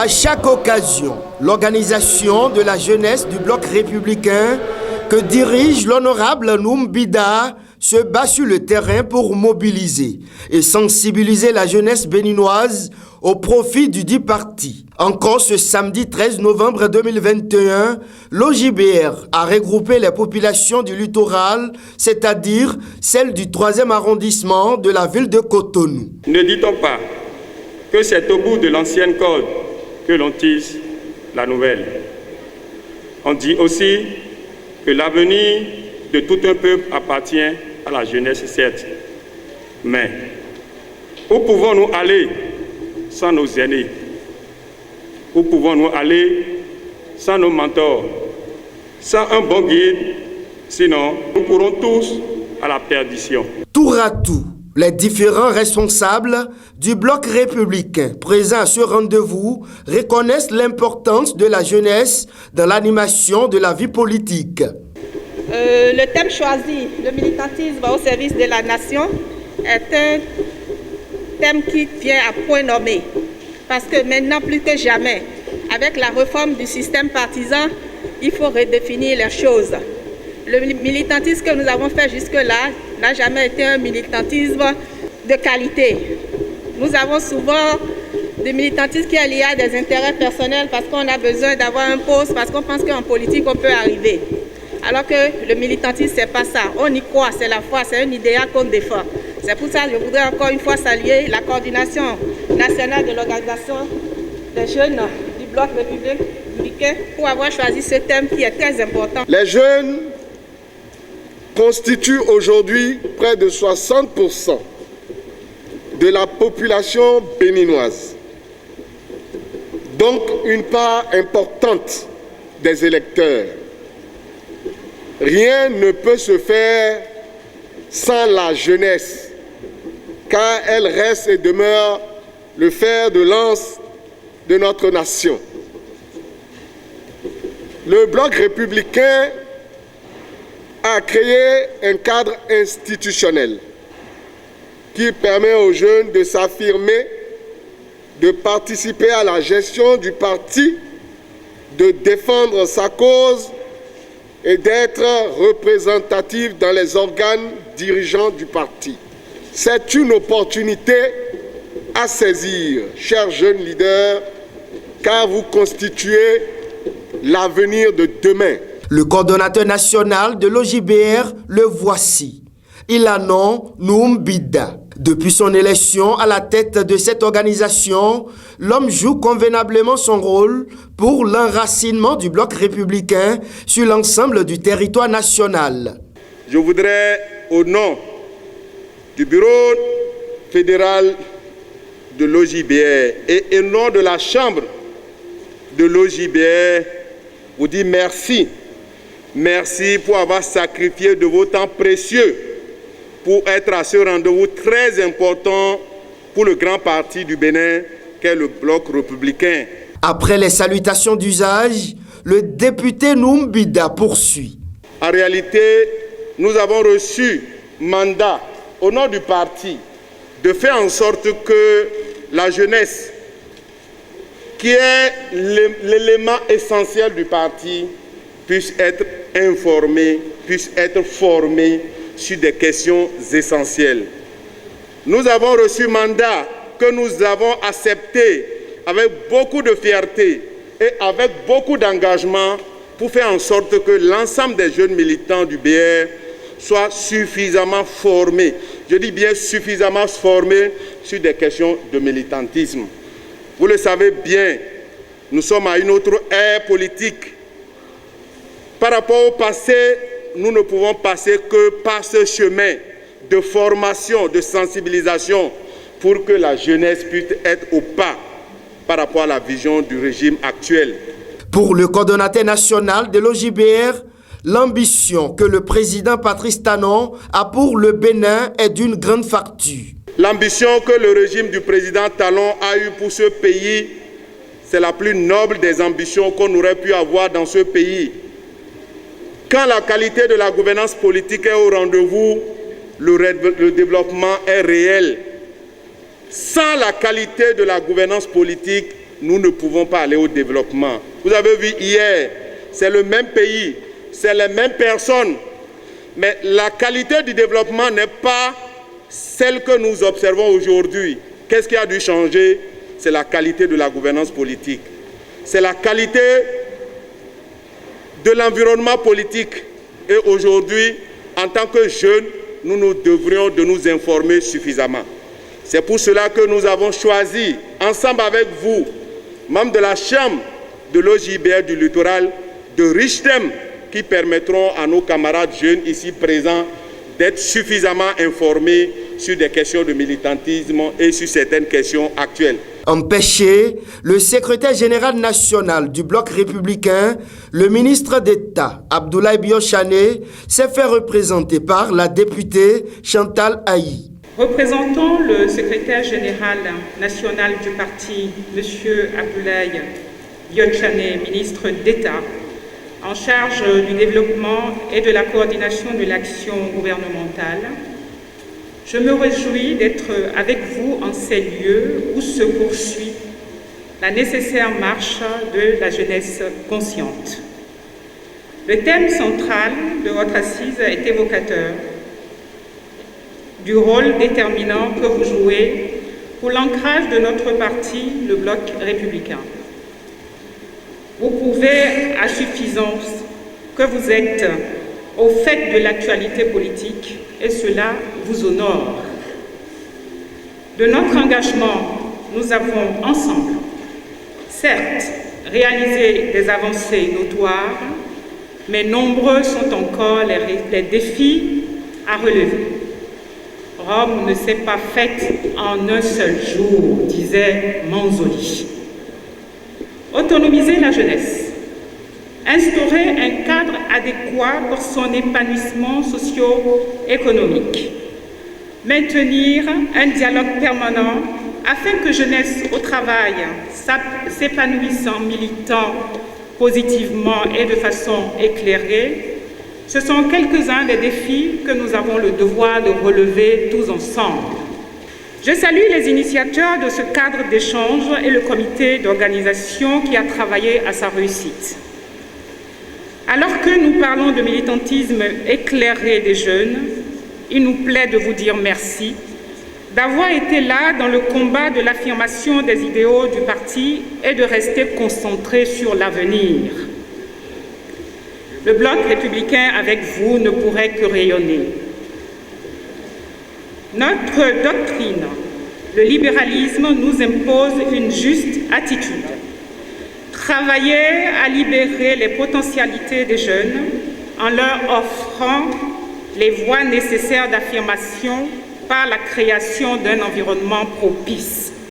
À chaque occasion, l'organisation de la jeunesse du bloc républicain que dirige l'honorable Noum Bida se bat sur le terrain pour mobiliser et sensibiliser la jeunesse béninoise au profit du dit parti. Encore ce samedi 13 novembre 2021, l'OJBR a regroupé les populations du littoral, c'est-à-dire celles du 3e arrondissement de la ville de Cotonou. Ne dit-on pas que c'est au bout de l'ancienne corde que l'on tisse la nouvelle? On dit aussi que l'avenir de tout un peuple appartient à la jeunesse, certes. Mais où pouvons-nous aller sans nos aînés? Où pouvons-nous aller sans nos mentors? Sans un bon guide, sinon nous courons tous à la perdition. Tour à tour, les différents responsables du bloc républicain présents à ce rendez-vous reconnaissent l'importance de la jeunesse dans l'animation de la vie politique. Le thème choisi, le militantisme au service de la nation, est un thème qui vient à point nommé. Parce que maintenant, plus que jamais, avec la réforme du système partisan, il faut redéfinir les choses. Le militantisme que nous avons fait jusque-là n'a jamais été un militantisme de qualité. Nous avons souvent des militantismes qui est lié à des intérêts personnels parce qu'on a besoin d'avoir un poste, parce qu'on pense qu'en politique, on peut arriver. Alors que le militantisme, ce n'est pas ça. On y croit, c'est la foi, c'est un idéal qu'on défend. C'est pour ça que je voudrais encore une fois saluer la coordination nationale de l'organisation des jeunes du bloc républicain pour avoir choisi ce thème qui est très important. Les jeunes constituent aujourd'hui près de 60% de la population béninoise. Donc une part importante des électeurs. Rien ne peut se faire sans la jeunesse, car elle reste et demeure le fer de lance de notre nation. Le bloc républicain a créé un cadre institutionnel qui permet aux jeunes de s'affirmer, de participer à la gestion du parti, de défendre sa cause et d'être représentatif dans les organes dirigeants du parti. C'est une opportunité à saisir, chers jeunes leaders, car vous constituez l'avenir de demain. Le coordonnateur national de l'OJBR, le voici. Il a nom Noum Bida. Depuis son élection à la tête de cette organisation, l'homme joue convenablement son rôle pour l'enracinement du bloc républicain sur l'ensemble du territoire national. Je voudrais, au nom du bureau fédéral de l'OJBR et au nom de la chambre de l'OJBR, vous dire merci. Merci pour avoir sacrifié de vos temps précieux pour être à ce rendez-vous très important pour le grand parti du Bénin qu'est le bloc républicain. Après les salutations d'usage, le député Noum Bida poursuit. En réalité, nous avons reçu mandat au nom du parti de faire en sorte que la jeunesse, qui est l'élément essentiel du parti, puisse être informée, puisse être formée sur des questions essentielles. Nous avons reçu mandat que nous avons accepté avec beaucoup de fierté et avec beaucoup d'engagement pour faire en sorte que l'ensemble des jeunes militants du BR soient suffisamment formés. Je dis bien suffisamment formés sur des questions de militantisme. Vous le savez bien, nous sommes à une autre ère politique. Par rapport au passé, nous ne pouvons passer que par ce chemin de formation, de sensibilisation, pour que la jeunesse puisse être au pas par rapport à la vision du régime actuel. Pour le coordonnateur national de l'OJBR, l'ambition que le président Patrice Talon a pour le Bénin est d'une grande facture. L'ambition que le régime du président Talon a eue pour ce pays, c'est la plus noble des ambitions qu'on aurait pu avoir dans ce pays. Quand la qualité de la gouvernance politique est au rendez-vous, le développement est réel. Sans la qualité de la gouvernance politique, nous ne pouvons pas aller au développement. Vous avez vu hier, c'est le même pays, c'est les mêmes personnes, mais la qualité du développement n'est pas celle que nous observons aujourd'hui. Qu'est-ce qui a dû changer? C'est la qualité de la gouvernance politique. C'est la qualité de l'environnement politique. Et aujourd'hui, en tant que jeunes, nous devrions de nous informer suffisamment. C'est pour cela que nous avons choisi, ensemble avec vous, membres de la Chambre de l'OJBR du littoral, de riches thèmes qui permettront à nos camarades jeunes ici présents d'être suffisamment informés sur des questions de militantisme et sur certaines questions actuelles. Empêché, le secrétaire général national du bloc républicain, le ministre d'État Abdoulaye Biochane, s'est fait représenter par la députée Chantal Ayi. Représentant le secrétaire général national du parti, M. Abdoulaye Biochane, ministre d'État, en charge du développement et de la coordination de l'action gouvernementale, je me réjouis d'être avec vous en ces lieux où se poursuit la nécessaire marche de la jeunesse consciente. Le thème central de votre assise est évocateur du rôle déterminant que vous jouez pour l'ancrage de notre parti, le Bloc républicain. Vous prouvez à suffisance que vous êtes au fait de l'actualité politique et cela vous honore. De notre engagement, nous avons ensemble, certes, réalisé des avancées notoires, mais nombreux sont encore les défis à relever. Rome ne s'est pas faite en un seul jour, disait Manzoni. Autonomiser la jeunesse, instaurer un cadre adéquat pour son épanouissement socio-économique, maintenir un dialogue permanent afin que jeunesse au travail s'épanouisse en militant positivement et de façon éclairée. Ce sont quelques-uns des défis que nous avons le devoir de relever tous ensemble. Je salue les initiateurs de ce cadre d'échange et le comité d'organisation qui a travaillé à sa réussite. Alors que nous parlons de militantisme éclairé des jeunes, il nous plaît de vous dire merci d'avoir été là dans le combat de l'affirmation des idéaux du parti et de rester concentré sur l'avenir. Le Bloc républicain avec vous ne pourrait que rayonner. Notre doctrine, le libéralisme, nous impose une juste attitude. Travailler à libérer les potentialités des jeunes en leur offrant les voies nécessaires d'affirmation par la création d'un environnement propice.